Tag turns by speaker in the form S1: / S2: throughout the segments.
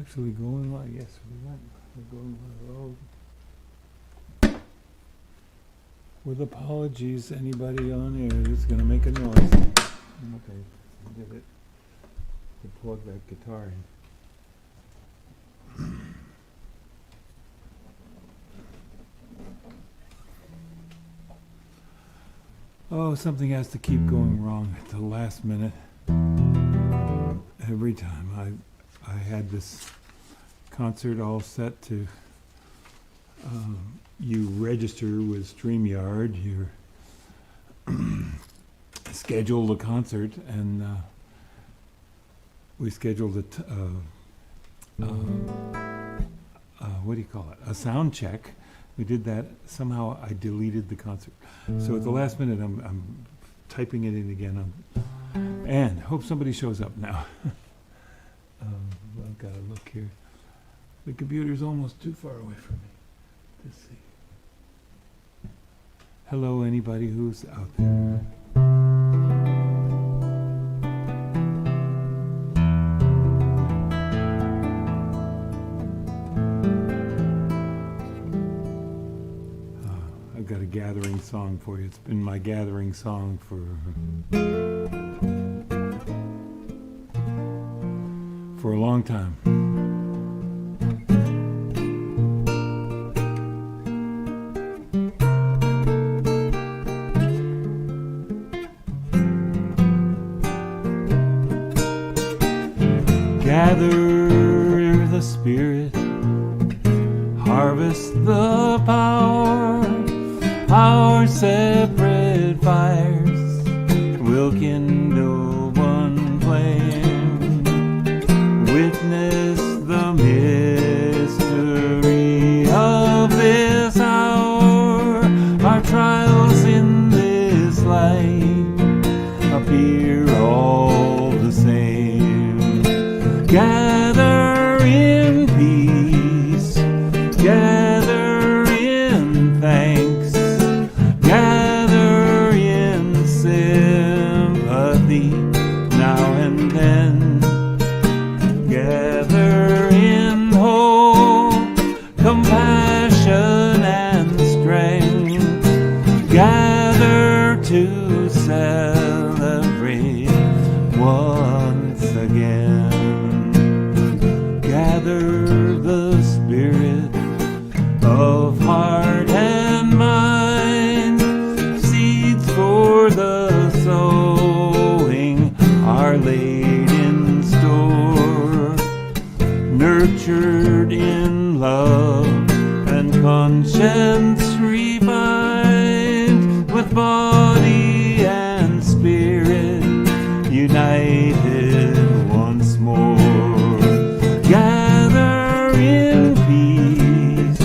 S1: actually going like, yes, we're going like, with apologies, anybody on air is going to make a noise. Okay, get it. To plug that guitar in. Oh, something has to keep going wrong at the last minute. Every time I had this concert all set to you register with StreamYard, you schedule the concert, and we scheduled what do you call it? A sound check. We did that. Somehow I deleted the concert. So at the last minute, I'm typing it in again. And hope somebody shows up now. I've got to look here. The computer's almost too far away from me. Let's see. Hello, anybody who's out there. I've got a gathering song for you. It's been my gathering song for a long time. Gather the spirit, harvest the power. Our separate fires will kindle one flame. Witness the mystery of this hour. Our trials in this light appear all the same. Gather in peace, gather in thanks, gather in sympathy now and then, gather in hope, compassion and strength, gather to celebrate once again. Gather the spirit of heart and mind, seeds for the sowing are laid in store, nurtured in love and conscience refined, with body and spirit united once more. Gather in peace,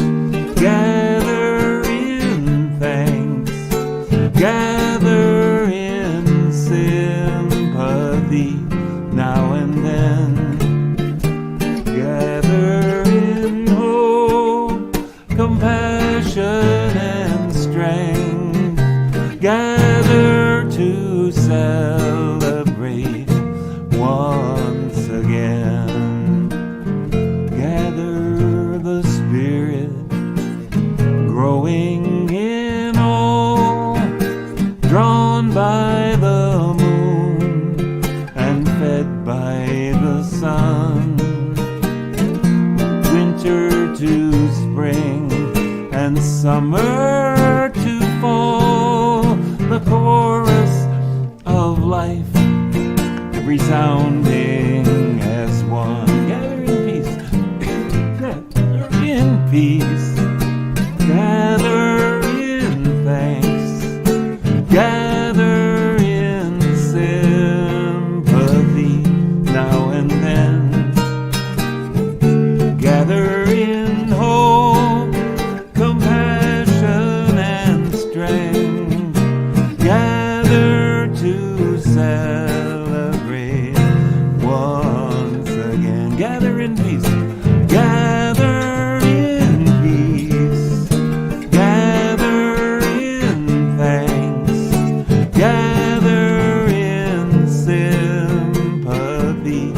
S1: gather in thanks, gather in sympathy now and then, gather in hope, compassion and strength, gather to celebrate once again. Gather the spirit growing in all, drawn by the moon and fed by the sun, winter to spring and summer to fall, the chorus of life resounding as one. Gather in peace, gather in peace, gather in thanks, gather in sympathy now and then, gather in hope, compassion and strength, gather to celebrate once again. Gather in peace, gather in peace, gather in thanks, gather in sympathy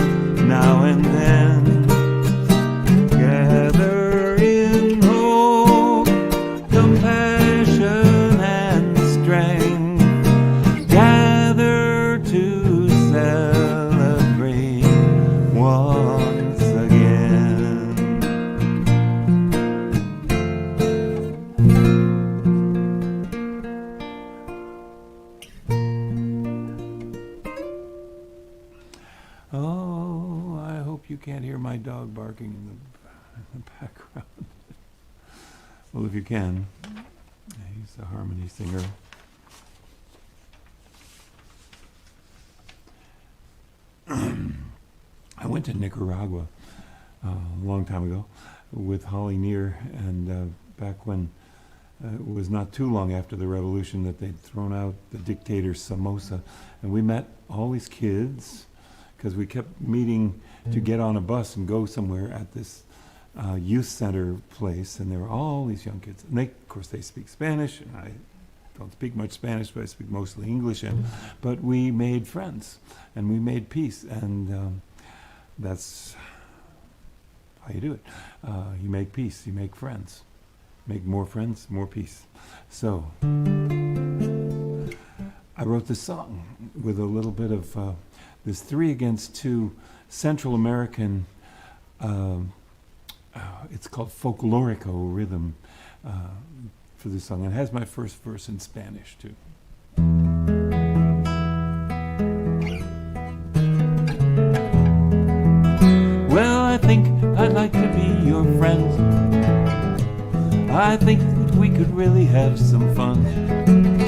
S1: now and then, hope you can't hear my dog barking in the background. Well, if you can. He's a harmony singer. I went to Nicaragua a long time ago with Holly Near, and back when it was not too long after the revolution that they'd thrown out the dictator Somoza, and we met all these kids because we kept meeting to get on a bus and go somewhere at this youth center place, and there were all these young kids, and of course they speak Spanish, and I don't speak much Spanish, but I speak mostly English, but we made friends and we made peace, and that's how you do it. You make peace, you make friends. Make more friends, more peace. So, I wrote this song with a little bit of this 3-against-2 Central American, it's called folklorico rhythm for this song. It has my first verse in Spanish too. Well, I think I'd like to be your friend. I think that we could really have some fun.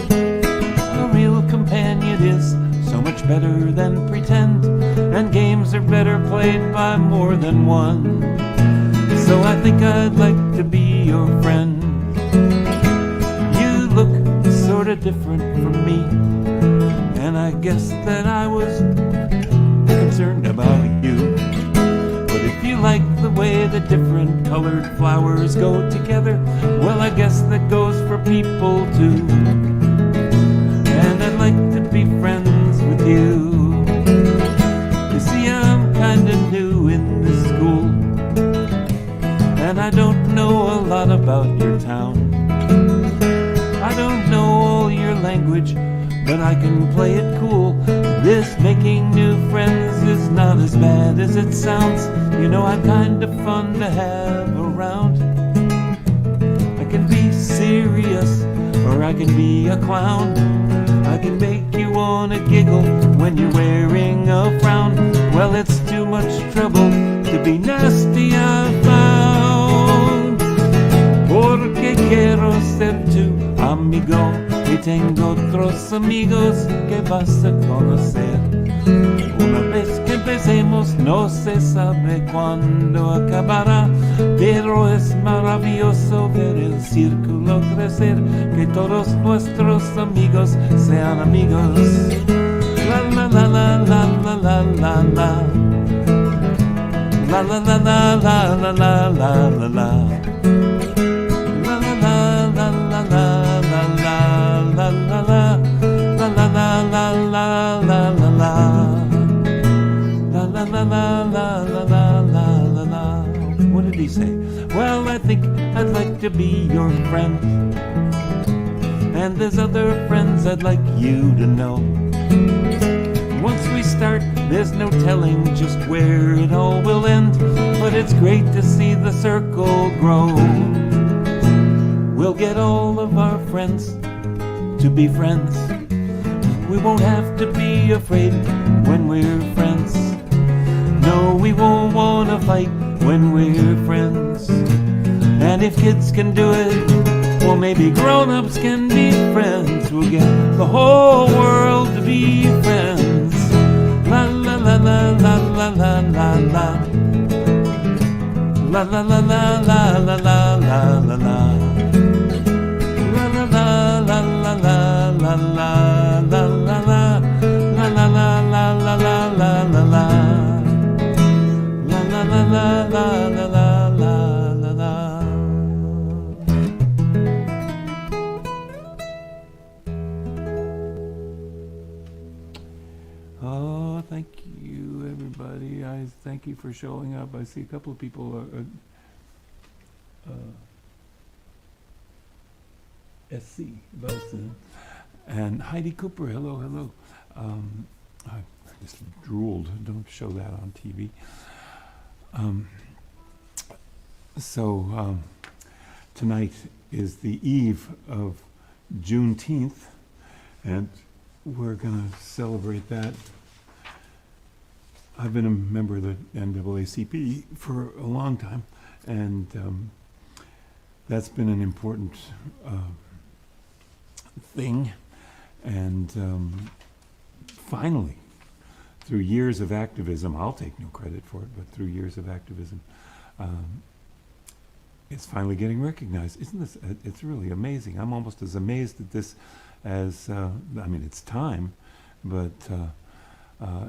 S1: A real companion is so much better than pretend, and games are better played by more than one. So I think I'd like to be your friend. You look sorta different from me, and I guess that I was concerned about you. But if you like the way the different colored flowers go together, well, I guess that goes for people too. And I'd like to be friends with you. You see, I'm kinda new in this school, and I don't know a lot about your town. I don't know all your language, but I can play it cool. This making new friends is not as bad as it sounds. You know, I'm kind of fun to have around. I can be serious, or I can be a clown. I can make you wanna giggle when you're wearing a frown. Well, it's too much trouble to be nasty, I've found. Porque quiero ser tu amigo, y tengo otros amigos que vas a conocer. Una vez que empecemos no se sabe cuándo acabará, pero es maravilloso ver el círculo crecer, que todos nuestros amigos sean amigos. La la la la la la la la la. La la la la la la la la la la. La la la la la la la la la la. La la la la la la la la. La la la la la la la la la. What did he say? Well, I think I'd like to be your friend, and there's other friends I'd like you to know. Once we start, there's no telling just where it all will end, but it's great to see the circle grow. We'll get all of our friends to be friends. We won't have to be afraid when we're friends. No, we won't want to fight when we're friends. And if kids can do it, well, maybe grown-ups can be friends. We'll get the whole world to be friends. La la la la la la la la la. La la la la la la la la la la. La la la la la la la la la la la. La la la la la la la la la. La la la la la la la la la. Oh, thank you, everybody. I thank you for showing up. I see a couple of people. SC, Boston, and Heidi Cooper. Hello, hello. I just drooled. Don't show that on TV. Tonight is the eve of Juneteenth, and we're going to celebrate that I've been a member of the NAACP for a long time, and that's been an important thing. And finally, through years of activism, I'll take no credit for it, but through years of activism, it's finally getting recognized. Isn't this, it's really amazing. I'm almost as amazed at this as, I mean, it's time, but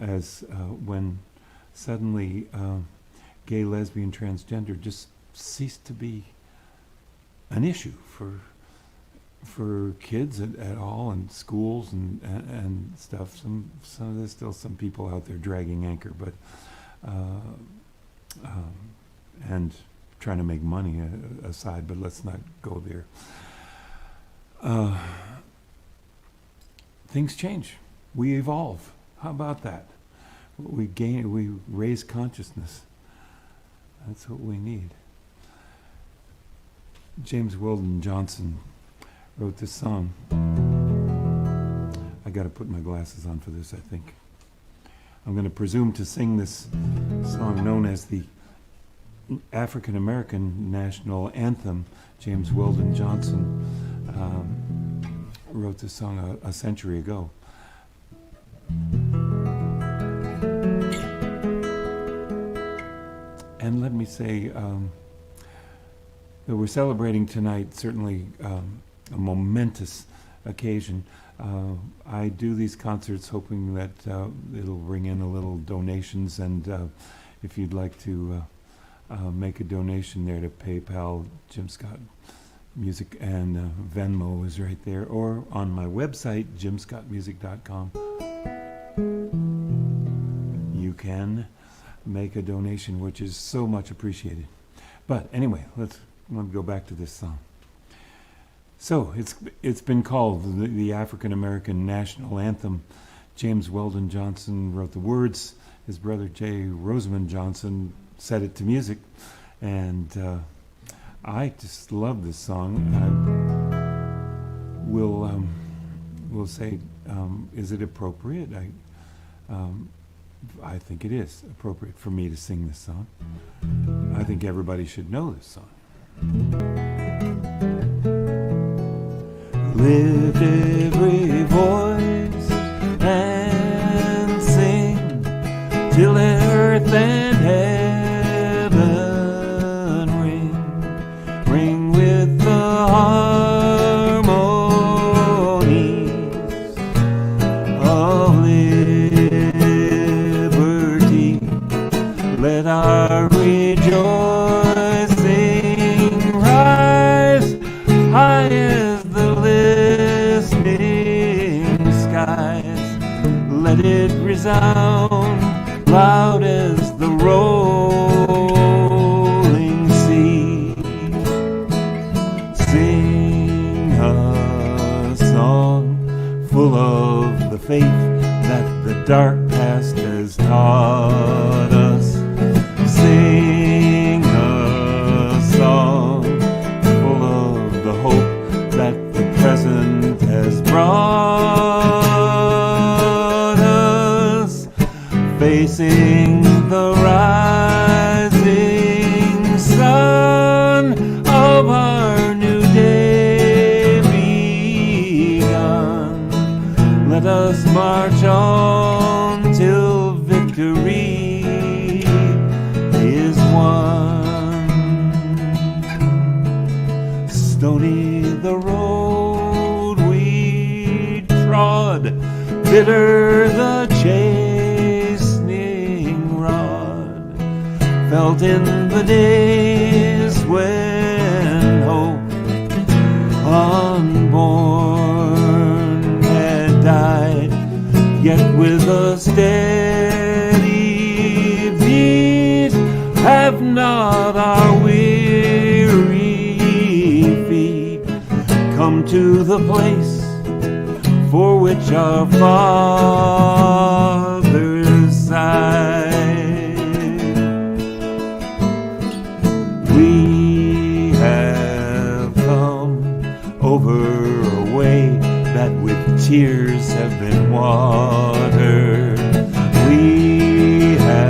S1: as when suddenly gay, lesbian, transgender just ceased to be an issue for kids at all, and schools and stuff. There's still some people out there dragging anchor, but and trying to make money aside, but let's not go there. Things change. We evolve. How about that? We raise consciousness. That's what we need. James Weldon Johnson wrote this song. I got to put my glasses on for this, I think. I'm going to presume to sing this song known as the African American National Anthem. James Weldon Johnson wrote this song a century ago. And let me say that we're celebrating tonight certainly a momentous occasion. I do these concerts hoping that it'll bring in a little donations, and if you'd like to make a donation there to PayPal, Jim Scott Music, and Venmo is right there, or on my website, jimscottmusic.com. You can make a donation, which is so much appreciated. But anyway, let me go back to this song. So it's been called the African American National Anthem. James Weldon Johnson wrote the words. His brother J. Rosamond Johnson set it to music, and I just love this song. We'll say, is it appropriate? I think it is appropriate for me to sing this song. I think everybody should know this song. Lift every voice and sing till earth and heaven ring with the harmonies of liberty. Let our rejoicing rise high as the listening skies. Let it resound loud as the rolling sea. Sing a song full of the faith that the dark past has taught us. Sing a song full of the hope that the present has brought us. Facing the rising sun of our new day begun. Let us march on till victory is won. Stony the road we trod, bitter the chastening rod, felt in the days when hope unborn had died, yet with a steady beat have not our weary feet come to the place for which our fathers sighed. We have come over a way that with tears have been watered. We have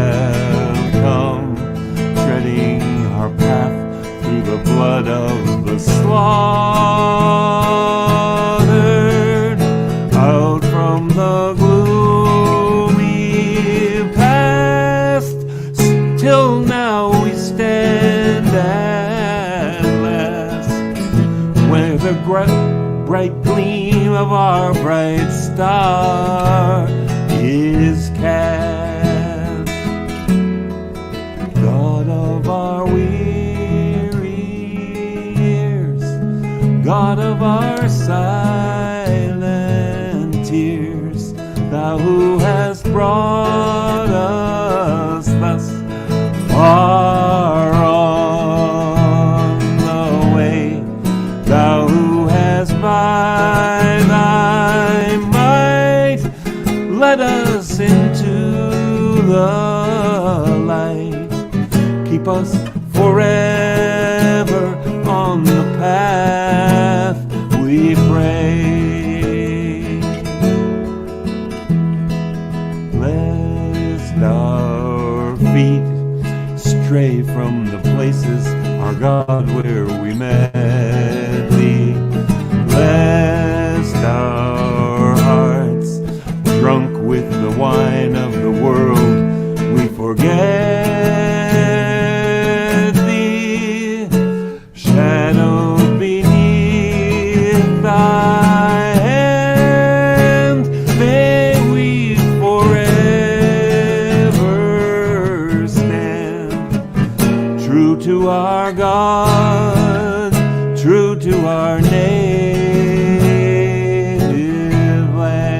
S1: Oh, now we stand at last, where the bright gleam of our bright star is cast. God of our weary years, God of our silent tears, thou who hast brought us thus far on the way, thou who hast by thy might led us into the light, keep us forever on the path we pray. Lest our feet stray from the places, our God, where we met thee, lest our hearts, drunk with the wine of the world, we forget thee, shadowed beneath thy hand, may we forever stand, true to our God, true to our native land.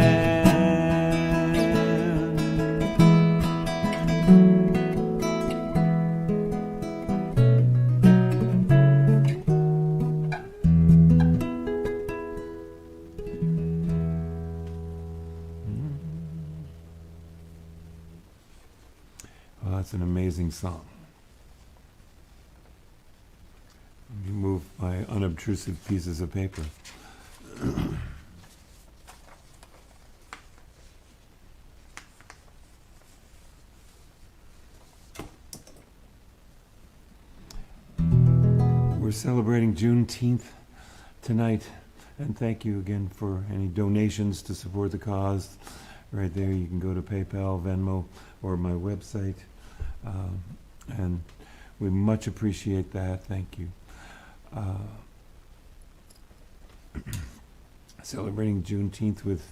S1: Well, that's an amazing song. You move my unobtrusive pieces of paper. We're celebrating Juneteenth tonight, and thank you again for any donations to support the cause. Right there, you can go to PayPal, Venmo, or my website, and we much appreciate that. Thank you. Celebrating Juneteenth with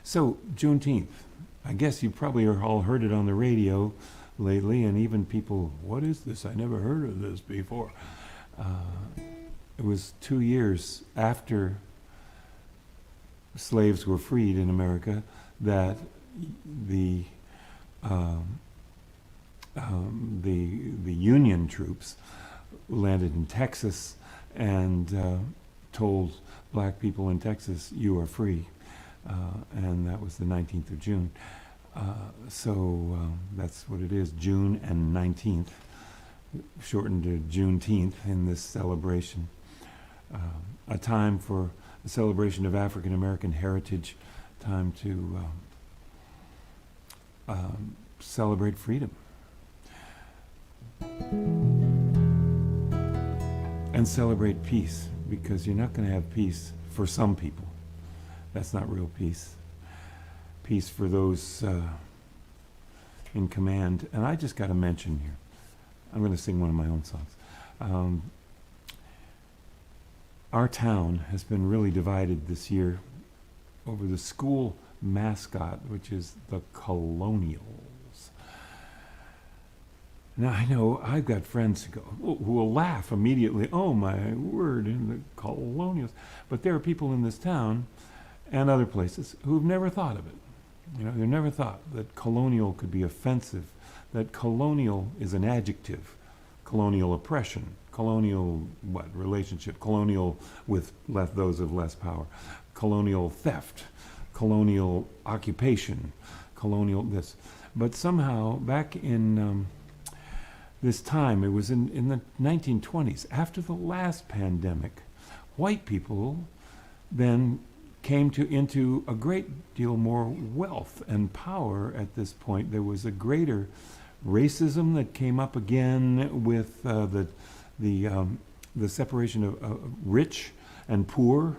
S1: so Juneteenth, I guess you probably all heard it on the radio lately, and even people, what is this? I never heard of this before. It was 2 years after slaves were freed in America that the Union troops landed in Texas and told black people in Texas, you are free. And that was the 19th of June. So that's what it is, June and 19th, shortened to Juneteenth in this celebration. A time for a celebration of African American heritage, time to celebrate freedom. And celebrate peace, because you're not going to have peace for some people. That's not real peace. Peace for those in command. And I just got to mention here, I'm going to sing one of my own songs. Our town has been really divided this year over the school mascot, which is the Colonials. Now, I know I've got friends who will laugh immediately, oh my word, in the Colonials. But there are people in this town and other places who've never thought of it. You know, they've never thought that colonial could be offensive, that colonial is an adjective, colonial oppression, colonial relationship, colonial with those of less power, colonial theft, colonial occupation, colonial this. But somehow, back in this time, it was in the 1920s, after the last pandemic, white people then came into a great deal more wealth and power at this point. There was a greater racism that came up again with the separation of rich and poor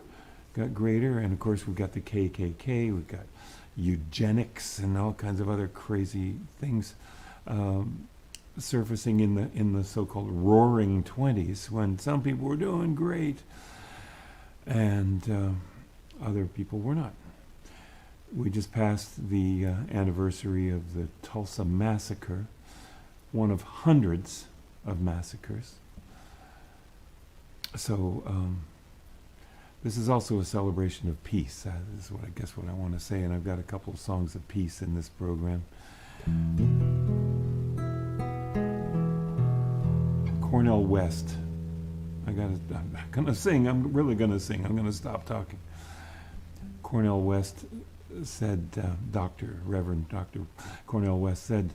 S1: got greater, and of course we've got the KKK, we've got eugenics and all kinds of other crazy things. surfacing in the so-called roaring 20s, when some people were doing great and other people were not. We just passed the anniversary of the Tulsa Massacre, one of hundreds of massacres. So this is also a celebration of peace. That is what I guess what I want to say, and I've got a couple of songs of peace in this program. Cornel West. I'm gonna sing. I'm really gonna sing. I'm gonna stop talking. Cornel West said, Reverend Dr. Cornel West said,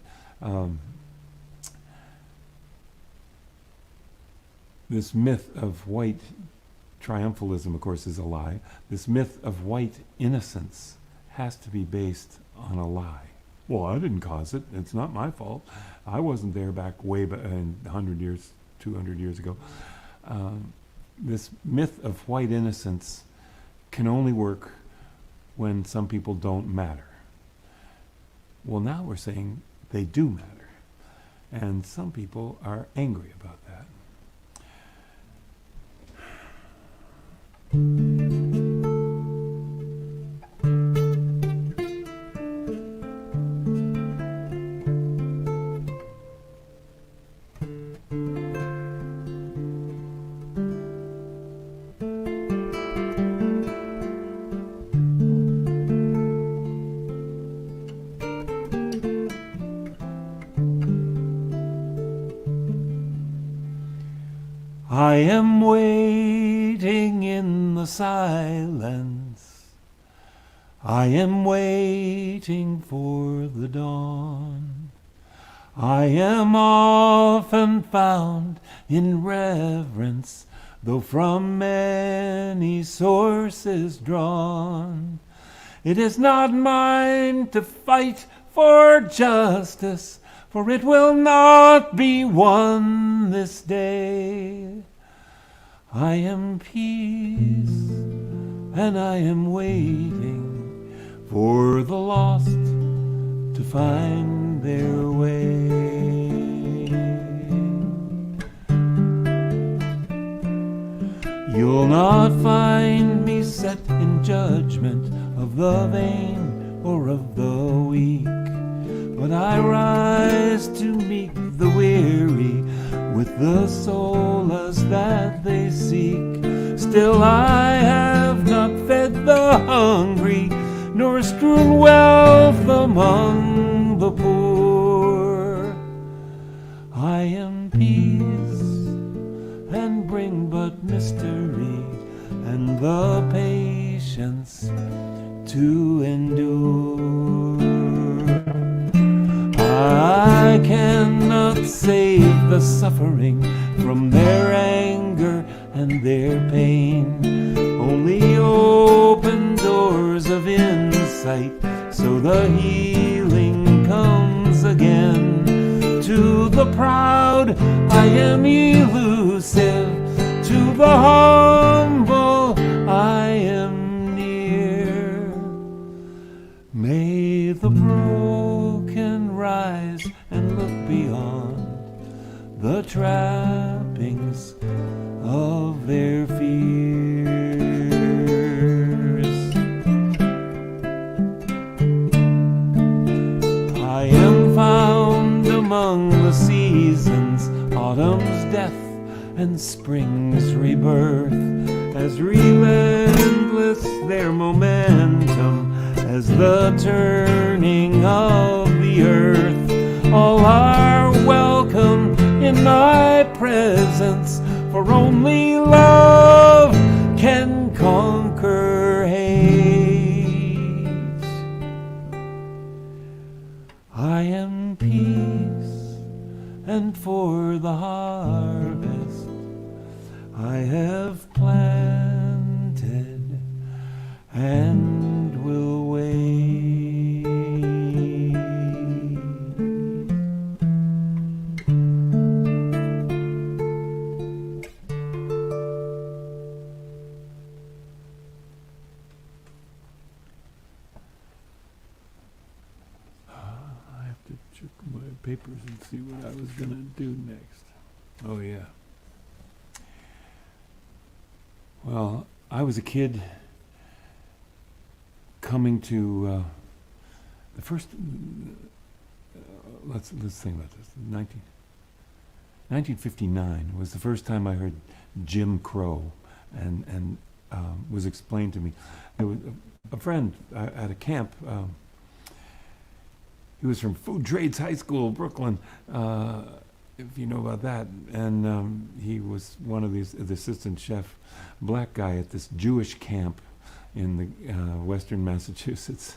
S1: this myth of white triumphalism, of course, is a lie. This myth of white innocence has to be based on a lie. Well, I didn't cause it. It's not my fault. I wasn't there back way 100 years, 200 years ago. This myth of white innocence can only work when some people don't matter. Well, now we're saying they do matter. And some people are angry about that. I am waiting in the silence. I am waiting for the dawn. I am often found in reverence, though from many sources drawn. It is not mine to fight for justice, for it will not be won this day. I am peace, and I am waiting for the lost to find their way. You'll not find me set in judgment of the vain or of the weak, but I rise to meet the weary with the solace that they seek. Still I have not fed the hungry, nor strewn wealth among the poor. I am peace, and bring but mystery, and the patience to endure. I cannot save the suffering from their anger and their pain, only open doors of insight so the healing comes again. To the proud I am elusive, to the humble I am near. May the broken rise and look beyond the trappings of their fears. I am found among the seasons, autumn's death and spring's rebirth, as relentless their momentum as the turning of the earth. All are welcome in my presence, for only love can conquer hate. I am peace, and for the harvest I have planted and will wait. I have to check my papers Let's see what I was going to do next. Oh, yeah. Well, I was a kid coming to the first. Let's think about this. 1959 was the first time I heard Jim Crow, and was explained to me. There was a friend at a camp. He was from Food Trades High School, Brooklyn, if you know about that. And he was one of the assistant chef, black guy at this Jewish camp in the western Massachusetts.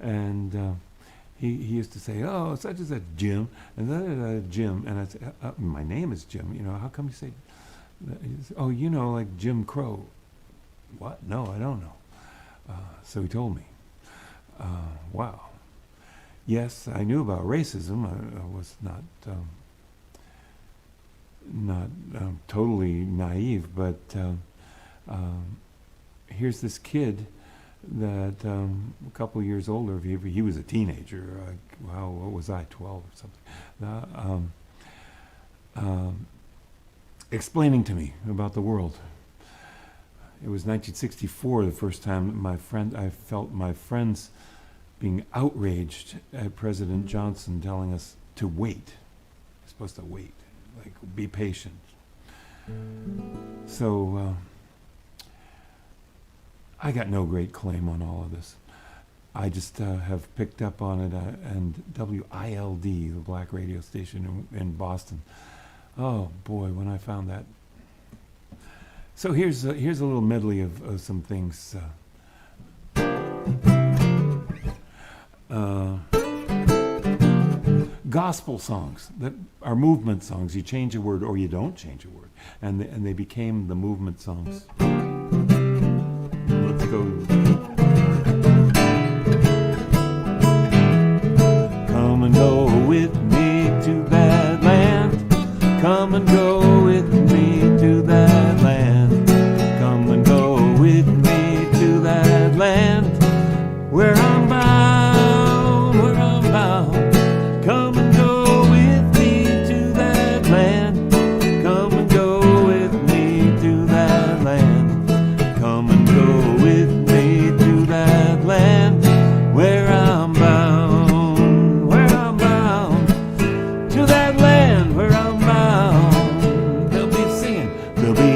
S1: And he used to say, "Oh, such as a Jim," and Jim. And I'd say, "My name is Jim. You know, how come you say that?" "Oh, you know, like Jim Crow." "What? No, I don't know." So he told me. Wow. Yes, I knew about racism. I was not totally naive, but here's this kid that a couple of years older. He was a teenager. What was I, 12 or something? Explaining to me about the world. It was 1964, the first time I felt my friends being outraged at President Johnson telling us to wait. We're supposed to wait, like be patient. So I got no great claim on all of this. I just have picked up on it, and WILD, the black radio station in Boston. Oh boy, when I found that. So here's a little medley of some things. Gospel songs that are movement songs. You change a word or you don't change a word, and they became the movement songs. Let's go. Come and go with me to that land. Come and go with me to that land. Come and go with me to that land where I'm bound, where I'm bound. Come and go with me to that land. Come and go with me to that land. Come and go with me to that land where I'm bound, where I'm bound. To that land where I'm bound. They'll be singing, there'll be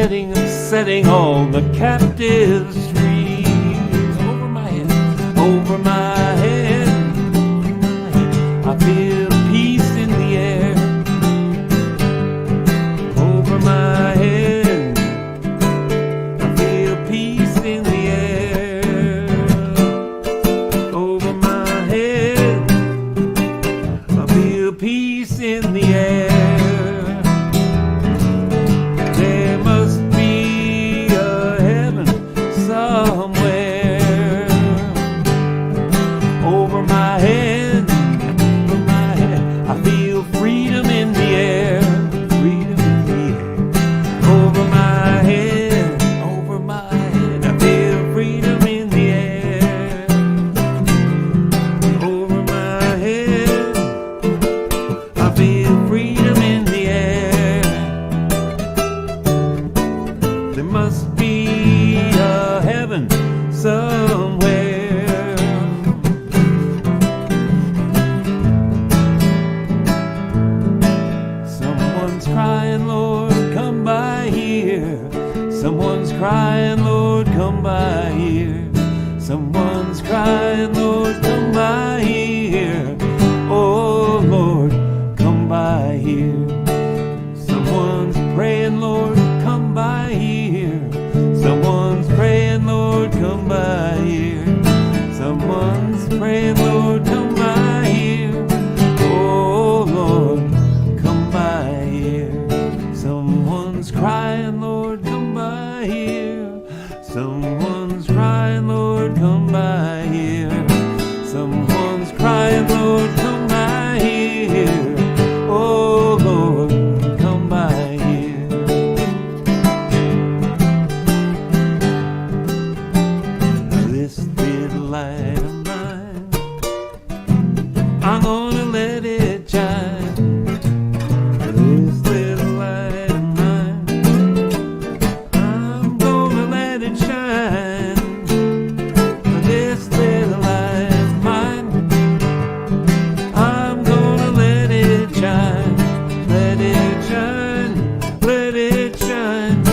S1: setting all the captives free. Over my head, over my head, I feel peace in the air. Over my head, I feel peace in the air. Over my head, I feel peace in the air. There must be a heaven somewhere. Over my head, I feel freedom in the air. Freedom in the air. Over my head, I feel freedom in the air. Over my head, I feel freedom in the air. There must be a heaven somewhere. Someone's crying, Lord, come by here. Someone's crying, Lord, come by here. Someone's crying, Lord, come by here. Oh, Lord, come by here. Someone's praying, Lord, come by here. Someone's praying, Lord, come by here. Someone's praying, Lord, come by here. Oh, Lord, come by here. Someone's crying, Lord, come by here. Someone's crying, Lord, come by here. Someone's crying, Lord, come by here. Oh, Lord, come by here. This little light of mine, I'm gonna let it shine. This little light of mine, I'm gonna let it shine. This little light of mine, I'm gonna let it shine. Let it shine, let it shine,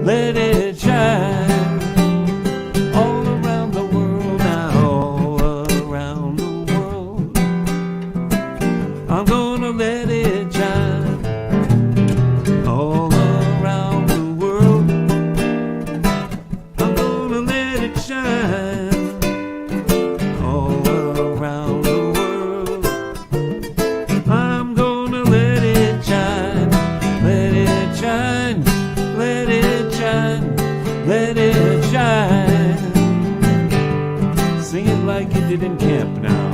S1: let it shine. All around the world now, all around the world, I'm gonna let it shine. All around the world, I'm gonna let it shine. All around the world, I'm gonna let it shine. Let it shine, let it shine, let it shine. Sing it like you did in camp now.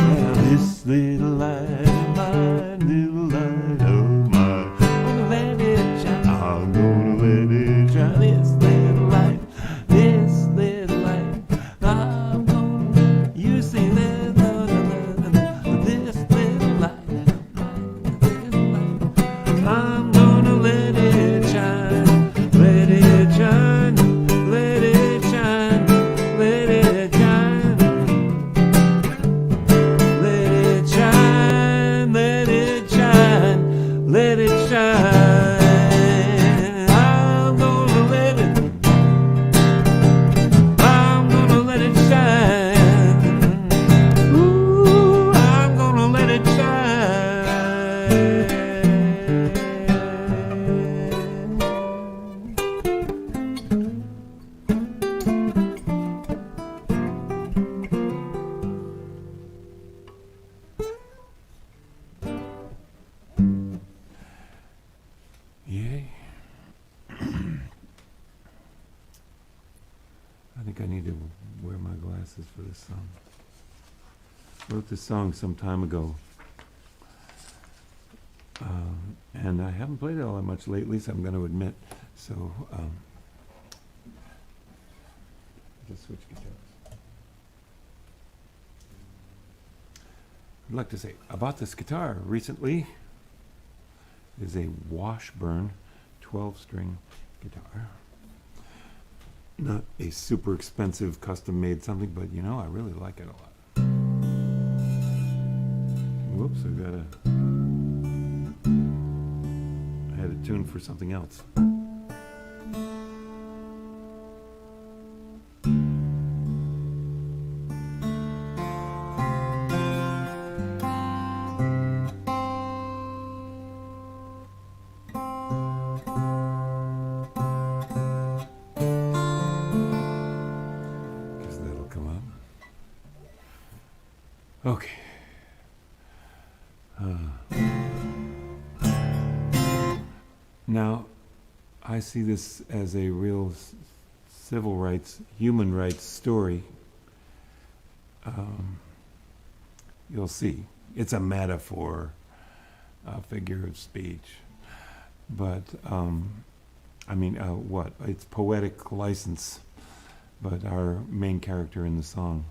S1: Well, this little light of mine, little light of mine, I'm gonna let it shine. I'm gonna let it shine. This little light, this little light, I'm gonna, you sing that, this little light, I'm gonna let it shine. Let it shine, let it shine, let it shine. Let it shine, let it shine, let it shine. I'm gonna let it, I'm gonna let it shine. Ooh, I'm gonna let it shine. Yay. I think I need to wear my glasses for this song. I wrote this song some time ago. And I haven't played it all that much lately, so I'm going to admit. So, just switch guitars. I'd like to say, I bought this guitar recently. It is a Washburn 12-string guitar. Not a super expensive custom-made something, but you know, I really like it a lot. Whoops, I had to tune for something else. Guess that'll come up. Okay. Now, I see this as a real civil rights, human rights story. You'll see. It's a metaphor, a figure of speech. But, what? It's poetic license. But our main character in the song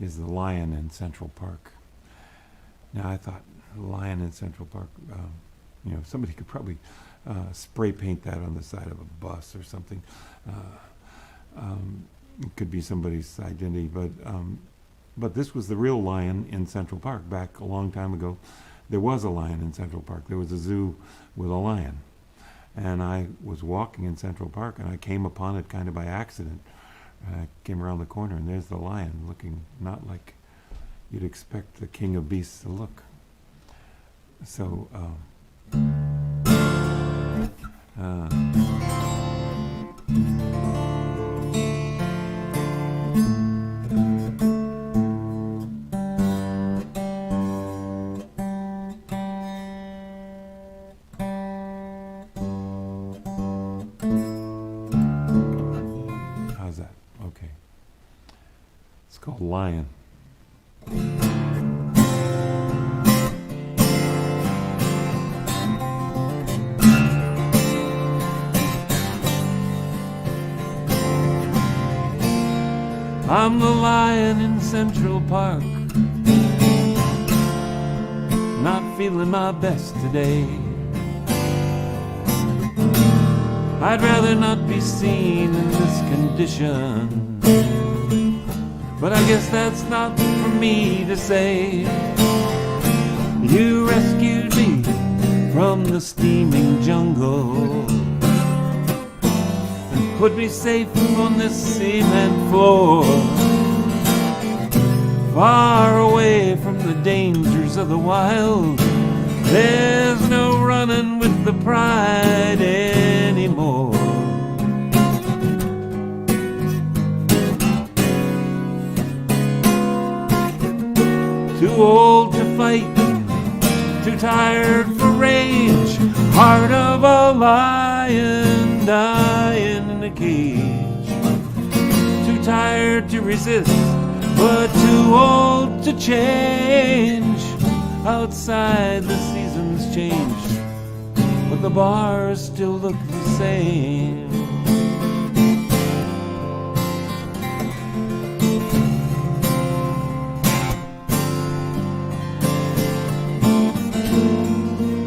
S1: is the lion in Central Park. Now, I thought, lion in Central Park, somebody could probably spray paint that on the side of a bus or something. It could be somebody's identity, but this was the real lion in Central Park. Back a long time ago, there was a lion in Central Park. There was a zoo with a lion. And I was walking in Central Park, and I came upon it kind of by accident. I came around the corner, and there's the lion, looking not like you'd expect the king of beasts to look. So, how's that? Okay. It's called Lion. I'm the lion in Central Park, not feeling my best today. I'd rather not be seen in this condition, but I guess that's not for me to say. You rescued me from the steaming jungle, put me safe on this cement floor, far away from the dangers of the wild. There's no running with the pride anymore. Too old to fight, too tired for rage, heart of a lion dying in a cage. Too tired to resist, but too old to change. Outside the seasons change, but the bars still look the same.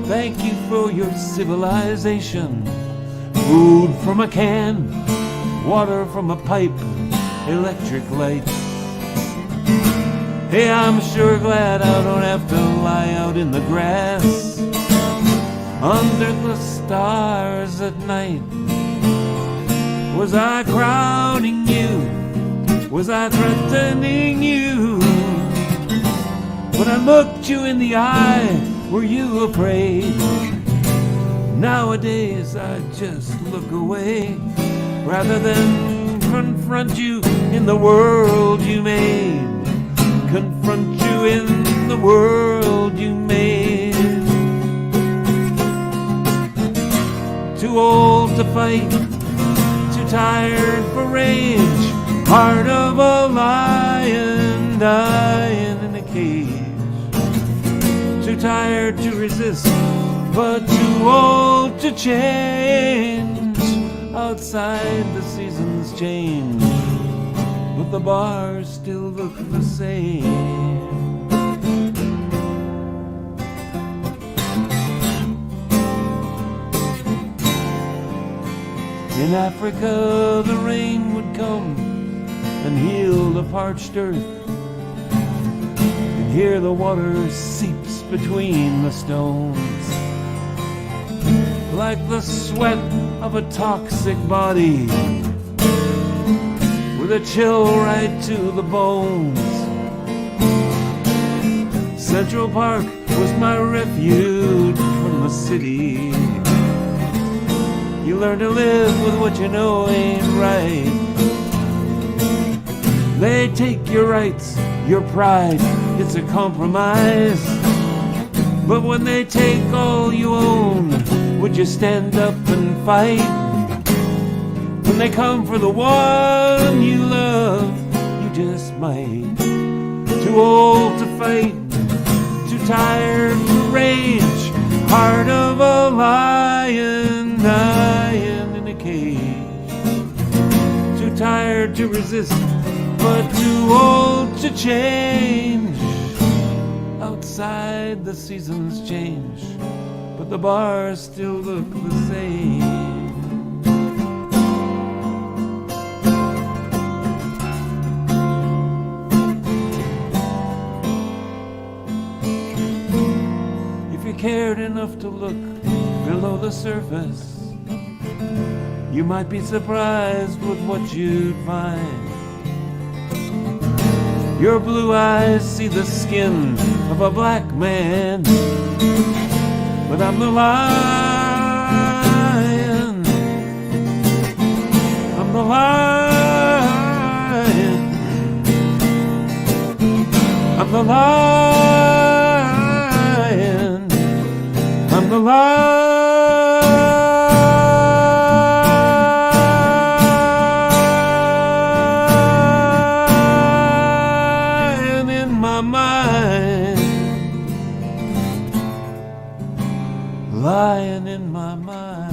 S1: Thank you for your civilization. Food from a can, water from a pipe, electric lights. Hey, I'm sure glad I don't have to lie out in the grass under the stars at night. Was I crowning you? Was I threatening you? When I looked you in the eye, were you afraid? Nowadays I just look away rather than confront you in the world you made. Confront you in the world you made. Too old to fight, too tired for rage, heart of a lion dying in a cage. Too tired to resist, but too old to change. Outside the seasons change, but the bars still look the same. In Africa the rain would come and heal the parched earth, and here the water seeps between the stones. like the sweat of a toxic body, with a chill right to the bones. Central Park was my refuge from the city. You learn to live with what you know ain't right. They take your rights, your pride, it's a compromise. But when they take all you own, would you stand up and fight? When they come for the one you love, you just might. Too old to fight, too tired to rage, heart of a lion dying in a cage. Too tired to resist, but too old to change. Outside the seasons change, but the bars still look the same. If you cared enough to look below the surface, you might be surprised with what you'd find. Your blue eyes see the skin of a black man, but I'm the lion. I'm the lion. I'm the lion. I'm the lion. Lying in my mind.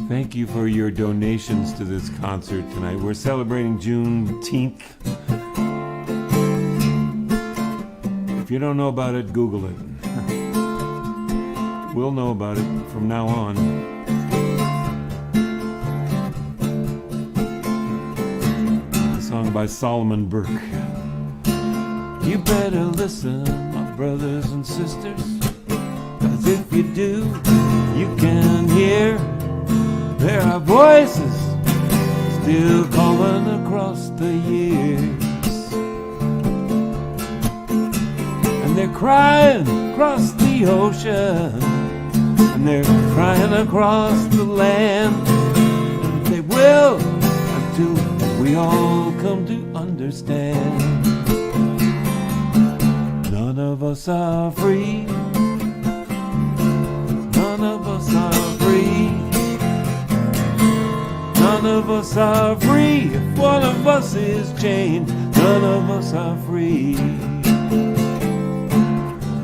S1: Thank you for your donations to this concert tonight. We're celebrating Juneteenth. If you don't know about it, Google it. We'll know about it from now on. A song by Solomon Burke. You better listen, my brothers and sisters, 'cause if you do, you can hear there are voices still calling across the years, and they're crying across the ocean, and they're crying across the land, and they will until we all come to understand. None of us are free. None of us are free. None of us are free. If one of us is chained, none of us are free.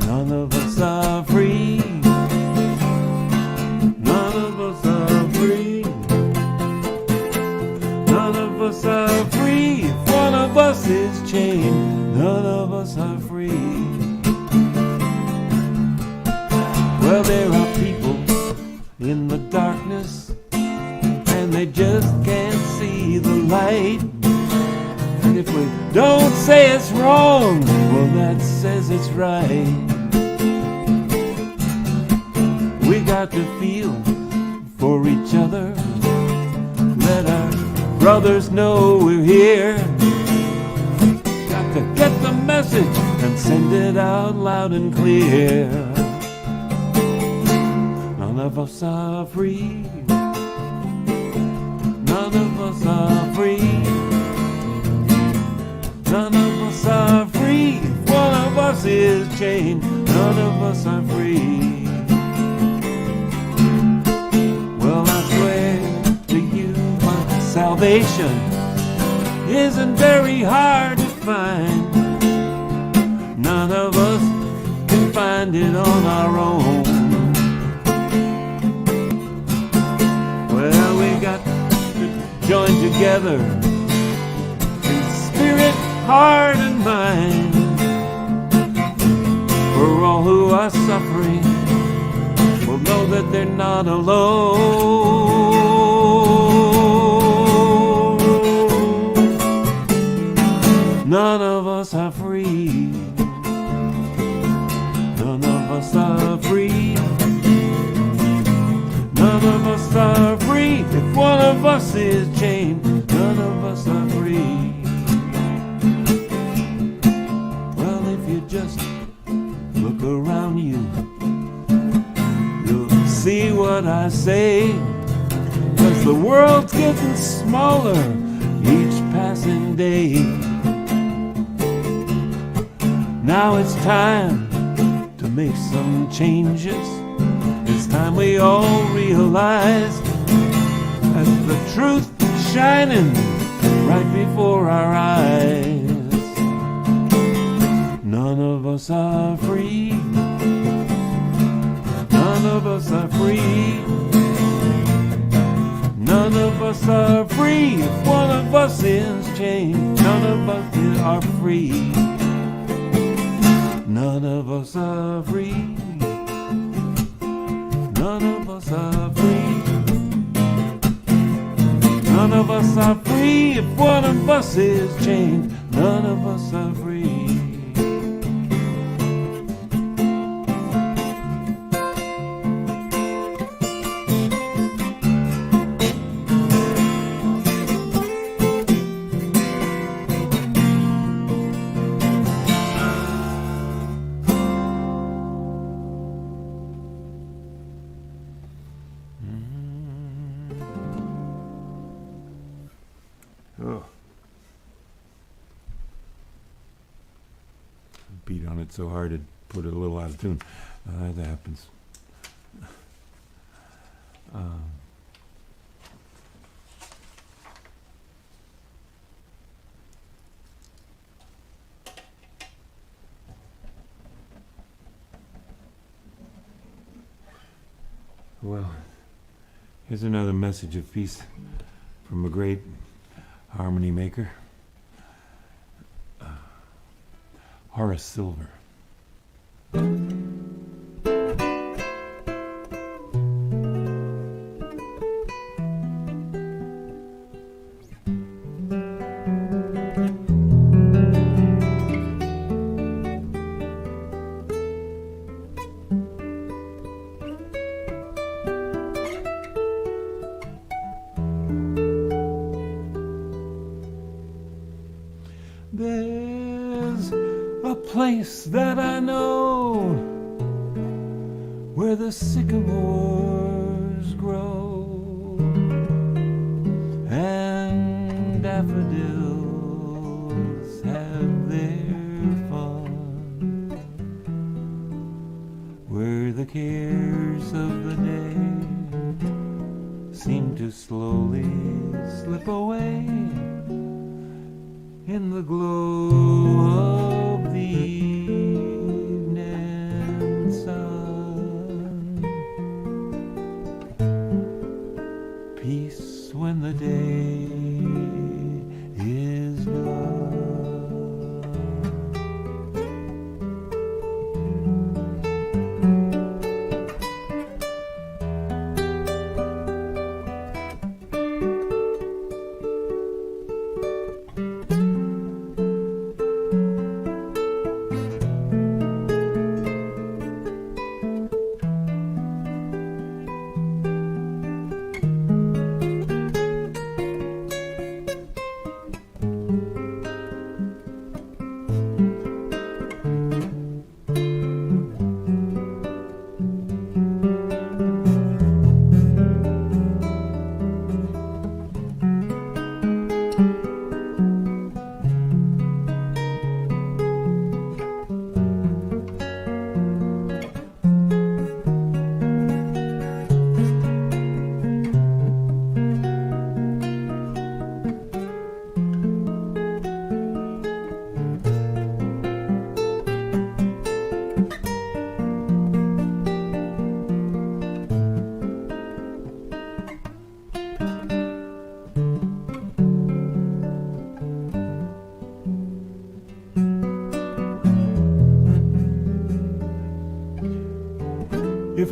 S1: None of us are free. None of us are free. None of us are free. If one of us is chained, none of us are free. Well, there are people in the darkness, and they just can't see the light. And if we don't say it's wrong, well, that says it's right. We got to feel for each other. Let our brothers know we're here. Got to get the message and send it out loud and clear. None of us are free. None of us are free. None of us are free. If one of us is chained, none of us are free. Well, I swear to you, my salvation isn't very hard to find. None of us can find it on our own. together in spirit, heart, and mind. For all who are suffering will know that they're not alone. None of us are free. None of us are free. None of us are free. If one of us is chained, none of us are free. Well, if you just look around you, you'll see what I say. 'Cause the world's getting smaller each passing day. Now it's time to make some changes. It's time we all realize that the truth is shining right before our eyes. None of us are free. None of us are free. None of us are free. If one of us is chained, none of us are free. None of us are free. None of us are free. None of us are free. If one of us is chained, none of us are free. Oh. Beat on it so hard it put it a little out of tune. That happens. Well, here's another message of peace from a great harmony maker, Horace Silver. There's a place that I know where the sycamores grow and daffodils have their fun, where the cares of the day seem to slowly slip away in the glow of the evening sun. Peace when the day is done.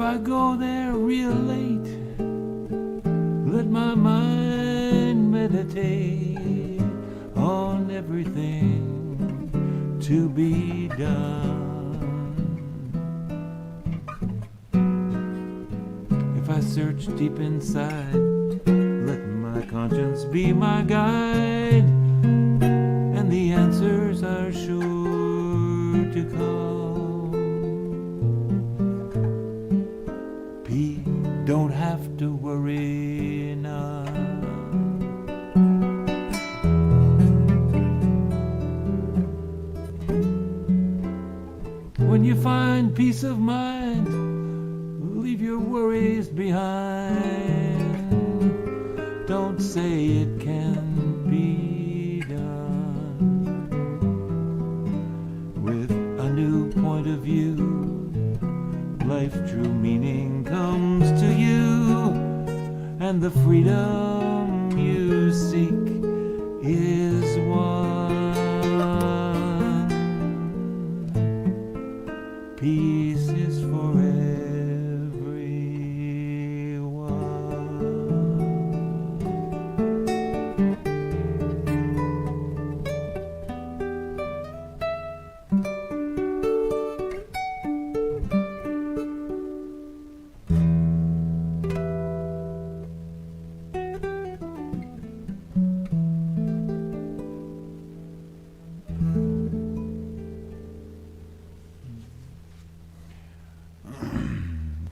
S1: I go there real late, let my mind meditate on everything to be done. If I search deep inside, let my conscience be my guide, and the answers are sure to come. P, don't have to worry now. When you find peace of mind, leave your worries behind. Don't say it can be done. With a new point of view, life true meaning comes to you, and the freedom you seek is one. Peace is for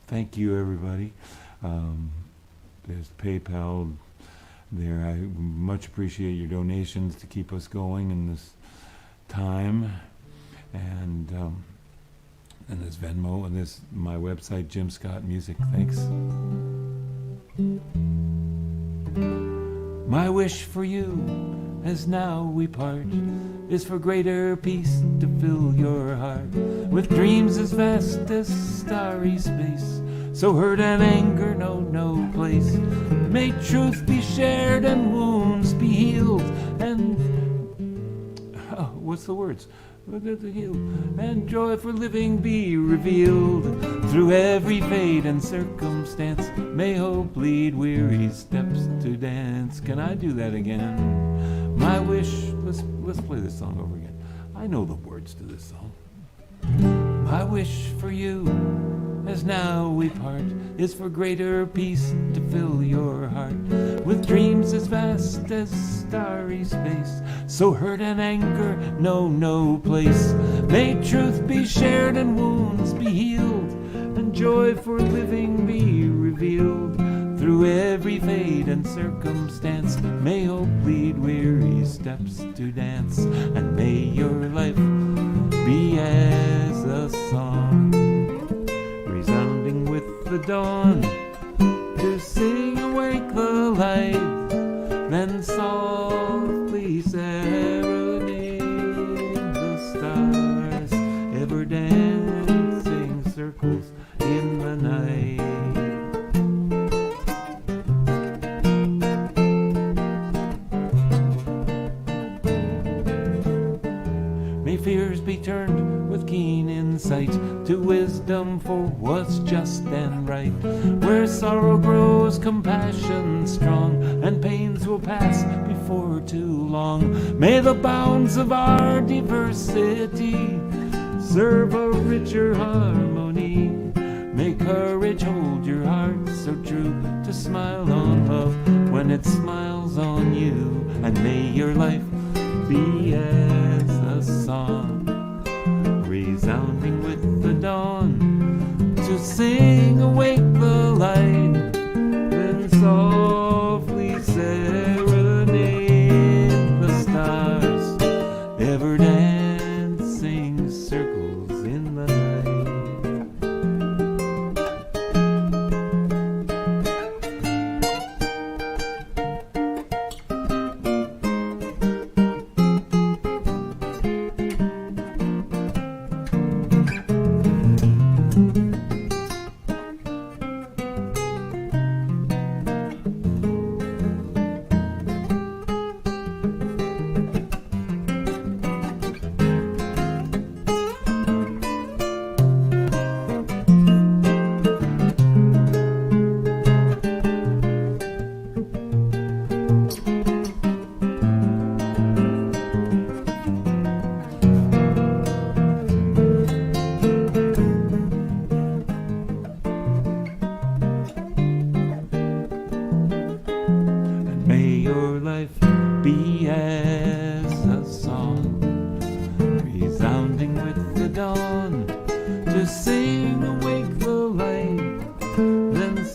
S1: Thank you, everybody. There's PayPal there. I much appreciate your donations to keep us going in this time. And there's Venmo, and there's my website, Jim Scott Music. Thanks. My wish for you, as now we part, is for greater peace to fill your heart with dreams as vast as starry space. So hurt and anger know no place. May truth be shared and wounds be healed, and what's the words? And joy for living be revealed through every fate and circumstance. May hope lead weary steps to dance. Can I do that again? My wish, let's play this song over again. I know the words to this song. My wish for you, as now we part, is for greater peace to fill your heart with dreams as vast as starry space. So hurt and anger know no place. May truth be shared and wounds be healed, and joy for living be revealed through every fate and circumstance. May hope lead weary steps to dance, and may your life be as a song, resounding with the dawn, to sing awake the light, then softly serenade the stars, ever dancing circles in the night. May fears be turned with keen insight to wisdom for what's just and right. Where sorrow grows, compassion strong, and pains will pass before too long. May the bounds of our diversity serve a richer harmony. May courage hold your heart so true to smile on love when it smiles on you. And may your life be as a song, resounding with the dawn, to sing awake the light, then softly serenade the stars, ever dancing circles in the night.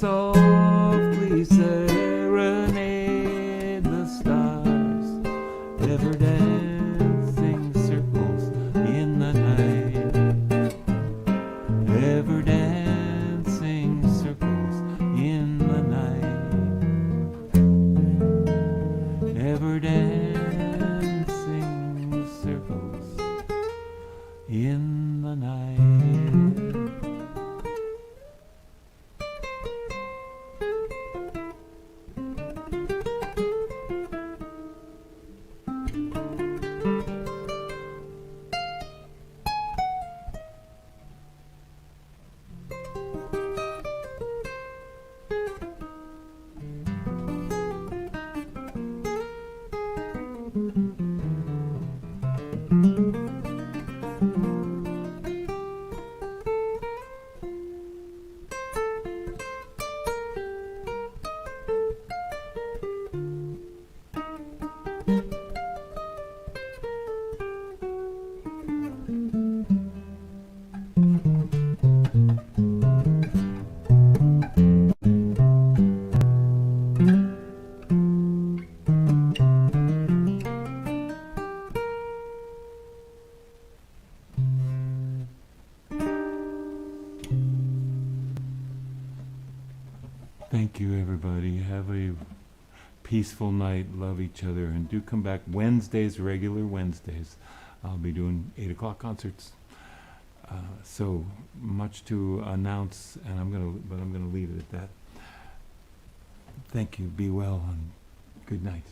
S1: softly serenade the stars, ever dancing circles in the night, ever dancing circles in the night, ever dancing circles in the night. Thank you, everybody. Have a peaceful night. Love each other. And do come back Wednesdays, regular Wednesdays. I'll be doing 8 o'clock concerts. So much to announce, and I'm gonna leave it at that. Thank you. Be well, and good night.